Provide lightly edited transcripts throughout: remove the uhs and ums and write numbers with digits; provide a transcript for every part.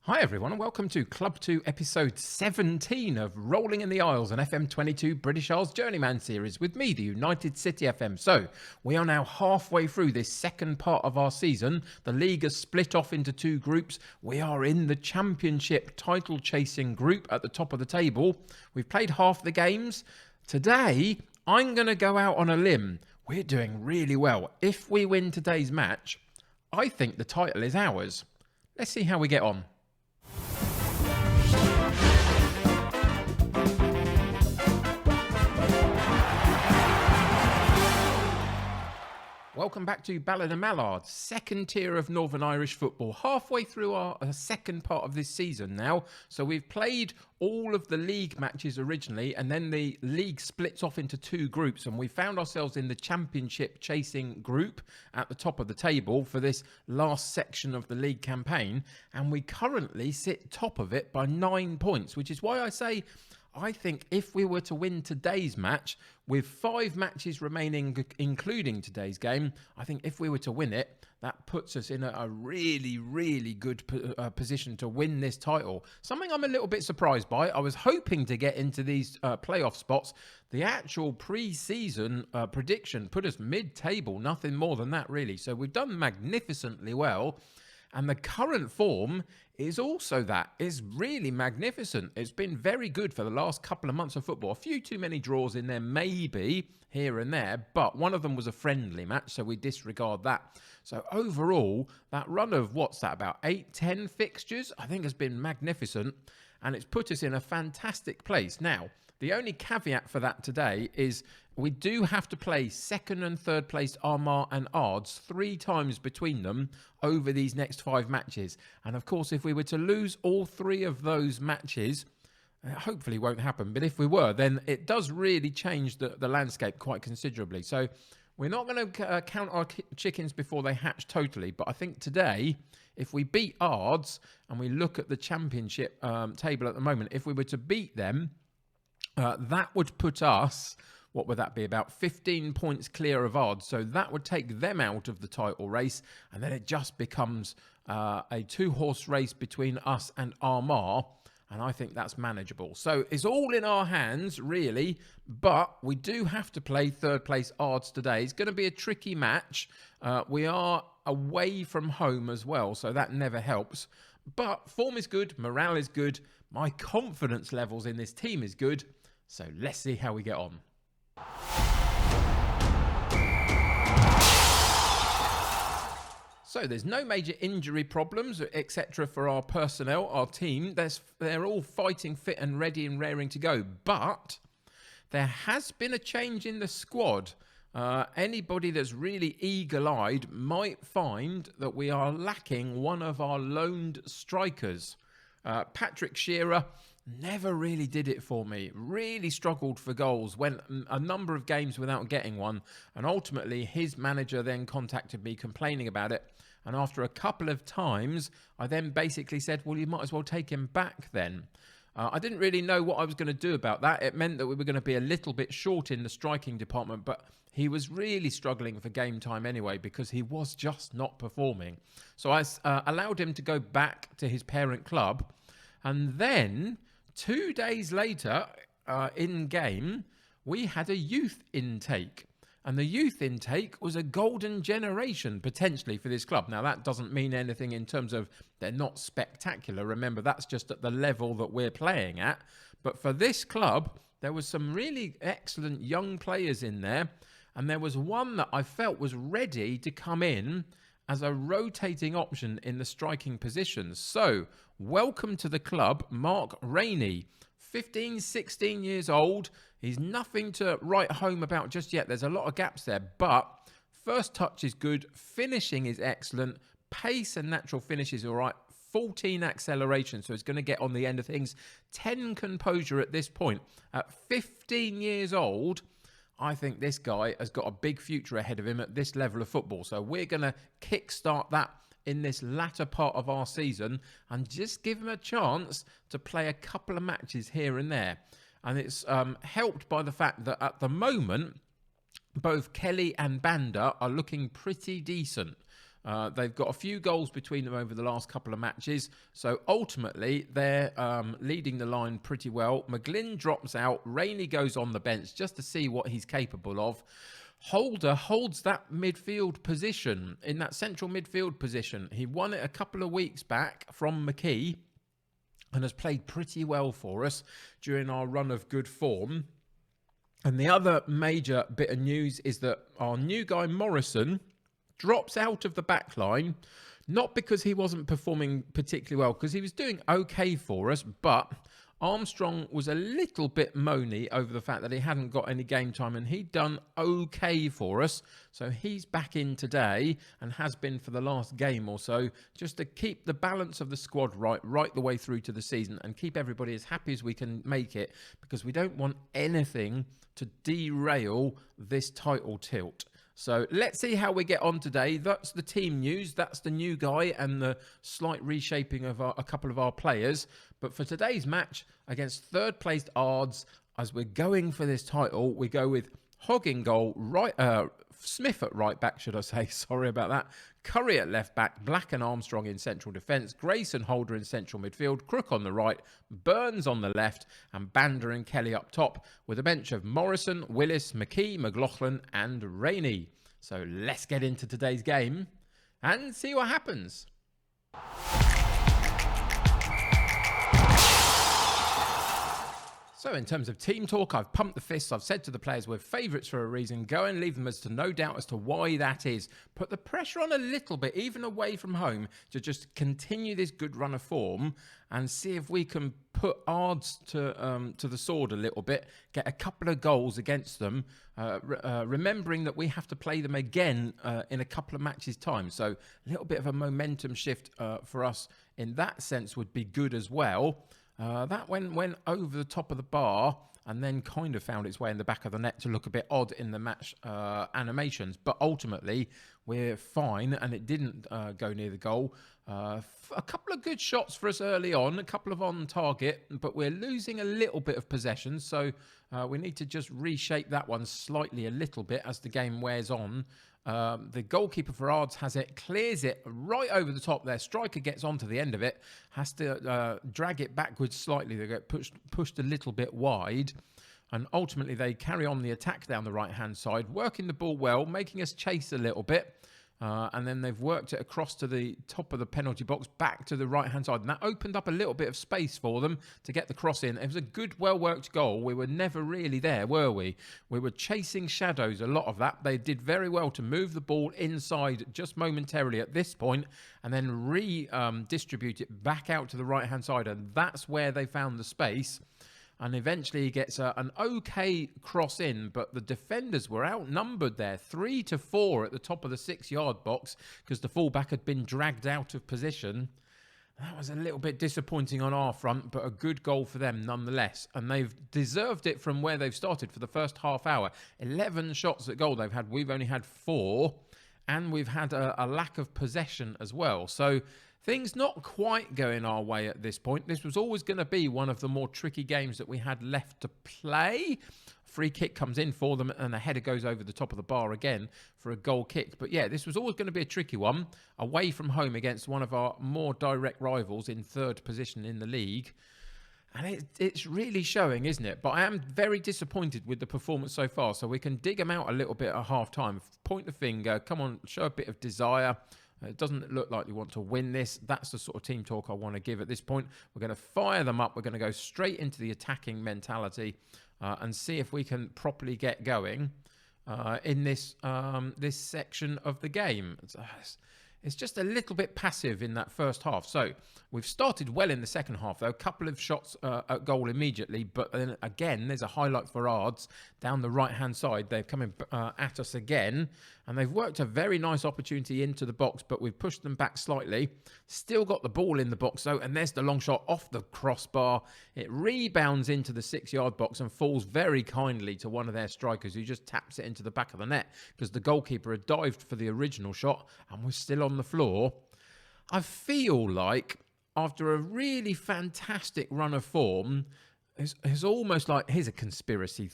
Hi everyone and welcome to Club2 episode 17 of Rolling in the Isles, an FM22 British Isles Journeyman series with me, the United City FM. So, we are now halfway through this second part of our season. The league has split off into two groups. We are in the championship title chasing group at the top of the table. We've played half the games. Today, I'm going to go out on a limb. We're doing really well. If we win today's match, I think the title is ours. Let's see how we get on. Welcome back to Ballad and Mallards, second tier of Northern Irish football. Halfway through our second part of this season now. So we've played all of the league matches originally, and then the league splits off into two groups, and we found ourselves in the championship chasing group at the top of the table for this last section of the league campaign. And we currently sit top of it by 9 points, which is why I say I think if we were to win today's match, with 5 matches remaining, including today's game, I think if we were to win it, that puts us in a really, really good position to win this title. Something I'm a little bit surprised by. I was hoping to get into these playoff spots. The actual pre-season prediction put us mid-table, nothing more than that really. So we've done magnificently well. And the current form is also that. It's really magnificent. It's been very good for the last couple of months of football. A few too many draws in there, maybe, here and there. But one of them was a friendly match, so we disregard that. So overall, that run of, what's that, about 8-10 fixtures, I think has been magnificent. And it's put us in a fantastic place. Now, the only caveat for that today is we do have to play second and third placed Armagh and Ards 3 times between them over these next 5 matches. And of course, if we were to lose all 3 of those matches, hopefully won't happen, but if we were, then it does really change the landscape quite considerably. So we're not going to count our chickens before they hatch totally, but I think today, if we beat Ards and we look at the championship table at the moment, if we were to beat them, that would put us, what would that be, about 15 points clear of Ards. So that would take them out of the title race, and then it just becomes a 2-horse race between us and Armagh, and I think that's manageable. So it's all in our hands, really, but we do have to play third place Ards today. It's going to be a tricky match. We are away from home as well, so that never helps. But form is good, morale is good, my confidence levels in this team is good. So let's see how we get on. So there's no major injury problems, etc. for our personnel, our team. They're all fighting fit and ready and raring to go. But there has been a change in the squad. Anybody that's really eagle-eyed might find that we are lacking one of our loaned strikers. Patrick Shearer never really did it for me. Really struggled for goals. Went a number of games without getting one. And ultimately, his manager then contacted me complaining about it. And after a couple of times, I then basically said, well, you might as well take him back then. I didn't really know what I was going to do about that. It meant that we were going to be a little bit short in the striking department, but he was really struggling for game time anyway because he was just not performing. So I allowed him to go back to his parent club. And then 2 days later, in game, we had a youth intake. And the youth intake was a golden generation, potentially, for this club. Now, that doesn't mean anything in terms of they're not spectacular. Remember, that's just at the level that we're playing at. But for this club, there was some really excellent young players in there. And there was one that I felt was ready to come in as a rotating option in the striking positions. So, welcome to the club, Mark Rainey. 15, 16 years old. He's nothing to write home about just yet. There's a lot of gaps there, but first touch is good. Finishing is excellent. Pace and natural finish is all right. 14 acceleration, so it's going to get on the end of things. 10 composure at this point. At 15 years old, I think this guy has got a big future ahead of him at this level of football. So we're going to kickstart that in this latter part of our season and just give him a chance to play a couple of matches here and there. And it's helped by the fact that at the moment, both Kelly and Banda are looking pretty decent. They've got a few goals between them over the last couple of matches. So ultimately, they're leading the line pretty well. McGlynn drops out. Rainey goes on the bench just to see what he's capable of. Holder holds that midfield position, in that central midfield position. He won it a couple of weeks back from McKee and has played pretty well for us during our run of good form. And the other major bit of news is that our new guy Morrison drops out of the back line, not because he wasn't performing particularly well, because he was doing okay for us, but Armstrong was a little bit moany over the fact that he hadn't got any game time, and he'd done okay for us. So he's back in today and has been for the last game or so, just to keep the balance of the squad right the way through to the season and keep everybody as happy as we can make it, because we don't want anything to derail this title tilt. So let's see how we get on today. That's the team news. That's the new guy and the slight reshaping of a couple of our players. But for today's match against third-placed Ards, as we're going for this title, we go with Hogg in goal, Smith at right back, should I say. Sorry about that. Curry at left back, Black and Armstrong in central defence, Grace and Holder in central midfield, Crook on the right, Burns on the left, and Bander and Kelly up top, with a bench of Morrison, Willis, McKee, McLaughlin and Rainey. So let's get into today's game and see what happens. So in terms of team talk, I've pumped the fists. I've said to the players we're favourites for a reason. Go and leave them as to no doubt as to why that is. Put the pressure on a little bit, even away from home, to just continue this good run of form and see if we can put Ards to the sword a little bit, get a couple of goals against them, remembering that we have to play them again in a couple of matches' time. So a little bit of a momentum shift for us in that sense would be good as well. That went over the top of the bar and then kind of found its way in the back of the net to look a bit odd in the match animations. But ultimately, we're fine, and it didn't go near the goal. A couple of good shots for us early on, a couple of on target, but we're losing a little bit of possession. So we need to just reshape that one slightly a little bit as the game wears on. The goalkeeper for Ards has it, clears it right over the top there. Striker gets onto the end of it, has to drag it backwards slightly. They get pushed a little bit wide. And ultimately, they carry on the attack down the right-hand side, working the ball well, making us chase a little bit. And then they've worked it across to the top of the penalty box, back to the right-hand side. And that opened up a little bit of space for them to get the cross in. It was a good, well-worked goal. We were never really there, were we? We were chasing shadows, a lot of that. They did very well to move the ball inside just momentarily at this point and then redistribute it back out to the right-hand side. And that's where they found the space. And eventually he gets an okay cross in, but the defenders were outnumbered there, 3-4 at the top of the 6-yard box because the fullback had been dragged out of position. That was a little bit disappointing on our front, but a good goal for them nonetheless. And they've deserved it from where they've started for the first half hour. 11 shots at goal they've had. We've only had 4, and we've had a lack of possession as well. So things not quite going our way at this point. This was always going to be one of the more tricky games that we had left to play. Free kick comes in for them and a header goes over the top of the bar again for a goal kick. But yeah, this was always going to be a tricky one. Away from home against one of our more direct rivals in third position in the league. And it's really showing, isn't it? But I am very disappointed with the performance so far. So we can dig them out a little bit at half-time. Point the finger. Come on, show a bit of desire. It doesn't look like we want to win this. That's the sort of team talk I want to give at this point. We're going to fire them up. We're going to go straight into the attacking mentality and see if we can properly get going in this this section of the game. It's just a little bit passive in that first half. So we've started well in the second half, though. A couple of shots at goal immediately. But then again, there's a highlight for Ards down the right-hand side. They're coming at us again. And they've worked a very nice opportunity into the box, but we've pushed them back slightly. Still got the ball in the box, though. And there's the long shot off the crossbar. It rebounds into the 6-yard box and falls very kindly to one of their strikers who just taps it into the back of the net because the goalkeeper had dived for the original shot and was still on the floor. I feel like after a really fantastic run of form, it's almost like, here's a conspiracy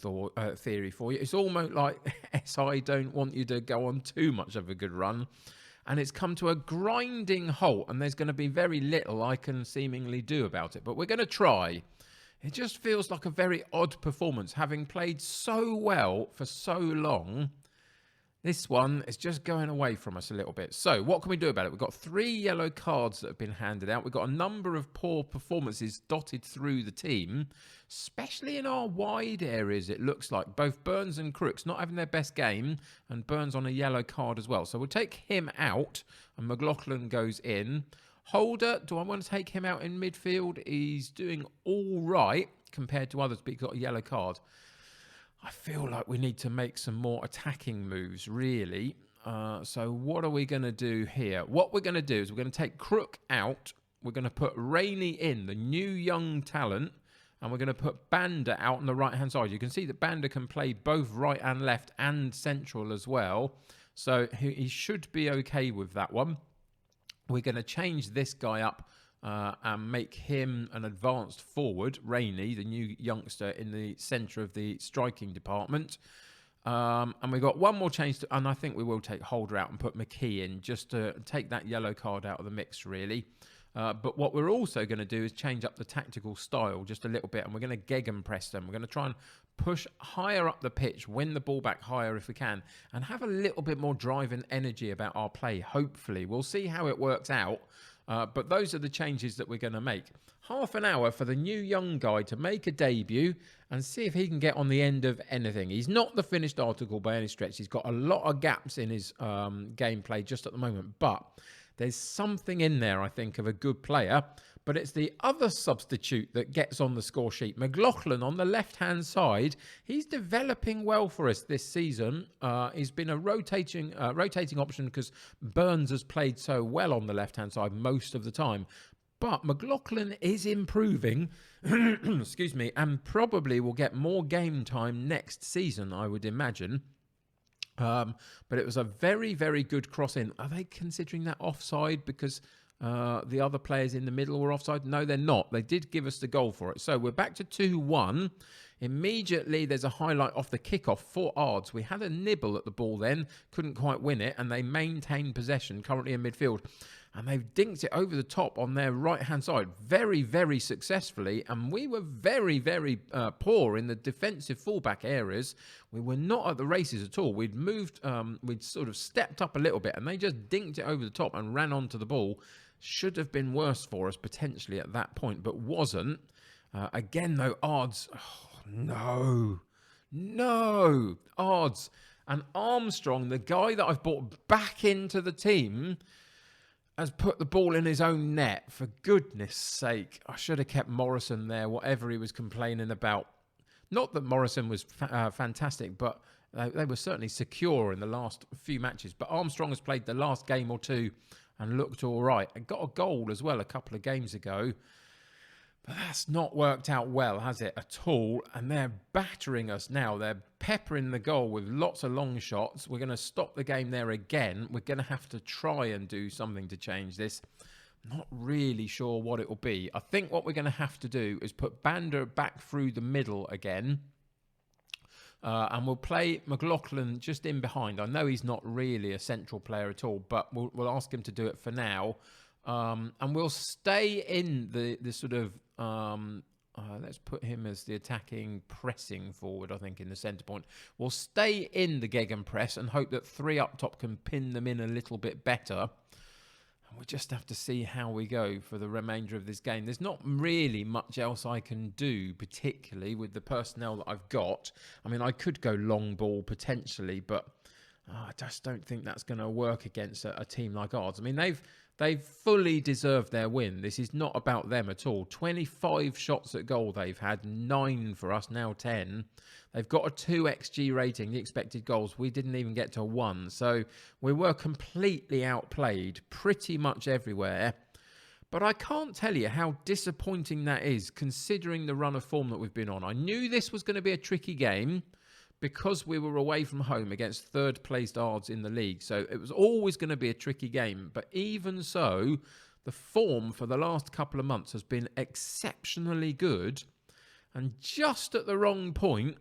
theory for you. It's almost like SI don't want you to go on too much of a good run. and it's come to a grinding halt, and there's going to be very little I can seemingly do about it. But we're going to try. It just feels like a very odd performance, having played so well for so long. This one is just going away from us a little bit. So what can we do about it? We've got 3 yellow cards that have been handed out. We've got a number of poor performances dotted through the team, especially in our wide areas, it looks like. Both Burns and Crooks not having their best game, and Burns on a yellow card as well. So we'll take him out, and McLaughlin goes in. Holder, do I want to take him out in midfield? He's doing all right compared to others, but he's got a yellow card. I feel like we need to make some more attacking moves, really. So what are we going to do here? What we're going to do is we're going to take Crook out. We're going to put Rainey in, the new young talent. And we're going to put Banda out on the right-hand side. You can see that Banda can play both right and left and central as well. So he should be okay with that one. We're going to change this guy up and make him an advanced forward, Rainey, the new youngster in the centre of the striking department. And we've got one more change, and I think we will take Holder out and put McKee in just to take that yellow card out of the mix, really. But what we're also going to do is change up the tactical style just a little bit, and we're going to gegenpress them. We're going to try and push higher up the pitch, win the ball back higher if we can, and have a little bit more drive and energy about our play, hopefully. We'll see how it works out. But those are the changes that we're going to make. Half an hour for the new young guy to make a debut and see if he can get on the end of anything. He's not the finished article by any stretch. He's got a lot of gaps in his gameplay just at the moment. But there's something in there, I think, of a good player. But it's the other substitute that gets on the score sheet. McLaughlin on the left-hand side. He's developing well for us this season. He's been a rotating option because Burns has played so well on the left-hand side most of the time. But McLaughlin is improving, excuse me, and probably will get more game time next season, I would imagine. But it was a very, very good cross-in. Are they considering that offside because the other players in the middle were offside? No, they're not. They did give us the goal for it. So we're back to 2-1. Immediately, there's a highlight off the kickoff for Ards. We had a nibble at the ball then, couldn't quite win it, and they maintained possession, currently in midfield. And they've dinked it over the top on their right-hand side very, very successfully. And we were very, very poor in the defensive fullback areas. We were not at the races at all. We'd moved, we'd sort of stepped up a little bit, and they just dinked it over the top and ran onto the ball. Should have been worse for us potentially at that point, but wasn't. Again, though, Ards... Oh, no, Ards. And Armstrong, the guy that I've brought back into the team, has put the ball in his own net. For goodness sake, I should have kept Morrison there, whatever he was complaining about. Not that Morrison was fantastic, but they were certainly secure in the last few matches. But Armstrong has played the last game or two and looked all right. And got a goal as well a couple of games ago. But that's not worked out well, has it, at all? And they're battering us now. They're peppering the goal with lots of long shots. We're going to stop the game there again. We're going to have to try and do something to change this. Not really sure what it will be. I think what we're going to have to do is put Banda back through the middle again. And we'll play McLaughlin just in behind. I know he's not really a central player at all, but we'll ask him to do it for now. And we'll stay in the sort of... let's put him as the attacking pressing forward, I think, in the centre point. We'll stay in the gegenpress and hope that 3 up top can pin them in a little bit better. And we'll just have to see how we go for the remainder of this game. There's not really much else I can do, particularly with the personnel that I've got. I mean, I could go long ball potentially, but I just don't think that's going to work against a team like Ards. I mean, they've fully deserved their win. This is not about them at all. 25 shots at goal they've had, 9 for us, now 10. They've got a 2 XG rating, the expected goals. We didn't even get to 1. So we were completely outplayed pretty much everywhere. But I can't tell you how disappointing that is, considering the run of form that we've been on. I knew this was going to be a tricky game, because we were away from home against third-placed Ards in the league. So it was always going to be a tricky game. But even so, the form for the last couple of months has been exceptionally good. And just at the wrong point,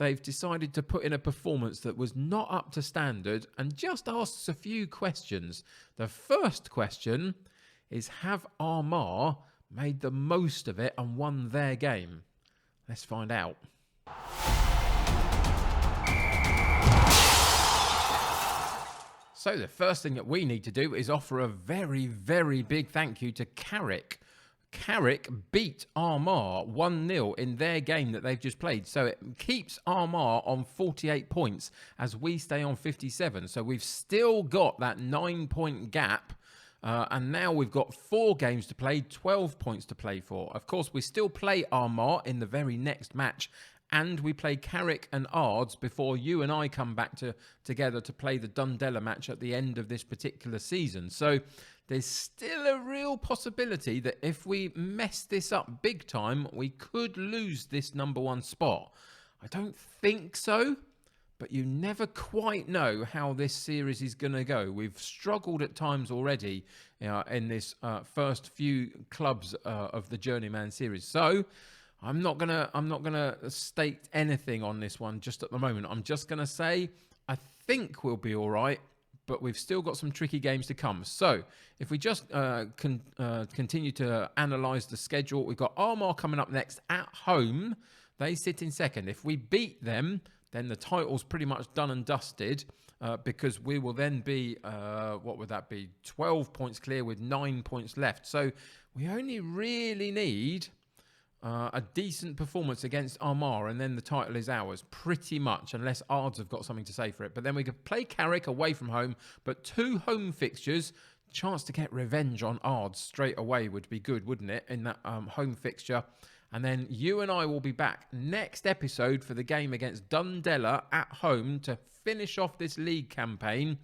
they've decided to put in a performance that was not up to standard and just asks a few questions. The first question is, have Armagh made the most of it and won their game? Let's find out. So the first thing that we need to do is offer a very, very big thank you to Carrick. Carrick beat Armagh 1-0 in their game that they've just played. So it keeps Armagh on 48 points as we stay on 57. So we've still got that 9-point gap. And now we've got 4 games to play, 12 points to play for. Of course, we still play Armagh in the very next match. And we play Carrick and Ards before you and I come back together to play the Dundela match at the end of this particular season. So there's still a real possibility that if we mess this up big time, we could lose this number 1 spot. I don't think so, but you never quite know how this series is going to go. We've struggled at times already in this first few clubs of the Journeyman series. So I'm not gonna state anything on this one just at the moment. I'm just gonna say I think we'll be all right, but we've still got some tricky games to come. So if we just continue to analyse the schedule, we've got Armagh coming up next at home. They sit in second. If we beat them, then the title's pretty much done and dusted. Because we will then be, 12 points clear with 9 points left. So we only really need a decent performance against Armagh, and then the title is ours, pretty much, unless Ards have got something to say for it. But then we could play Carrick away from home, but 2 home fixtures, chance to get revenge on Ards straight away would be good, wouldn't it, in that home fixture. And then you and I will be back next episode for the game against Dundela at home to finish off this league campaign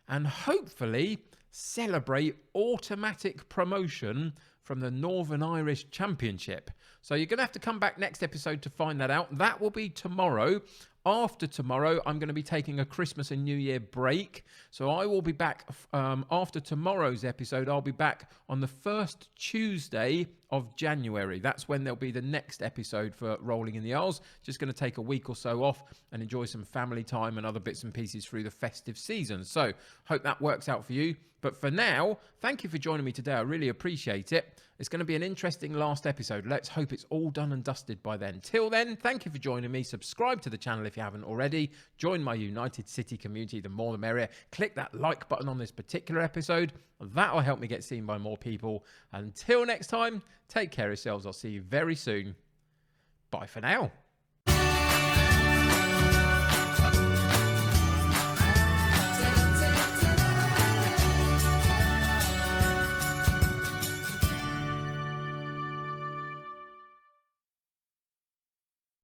and hopefully celebrate automatic promotion from the Northern Irish Championship. So you're going to have to come back next episode to find that out. That will be tomorrow. After tomorrow, I'm going to be taking a Christmas and New Year break. So I will be back after tomorrow's episode. I'll be back on the first Tuesday of January. That's when there'll be the next episode for Rolling in the Isles. Just going to take a week or so off and enjoy some family time and other bits and pieces through the festive season. So hope that works out for you. But for now, thank you for joining me today. I really appreciate it. It's going to be an interesting last episode. Let's hope it's all done and dusted by then. Till then, thank you for joining me. Subscribe to the channel if you haven't already. Join my United City community. The more the merrier. Click that like button on this particular episode. That'll help me get seen by more people. Until next time, take care of yourselves. I'll see you very soon. Bye for now.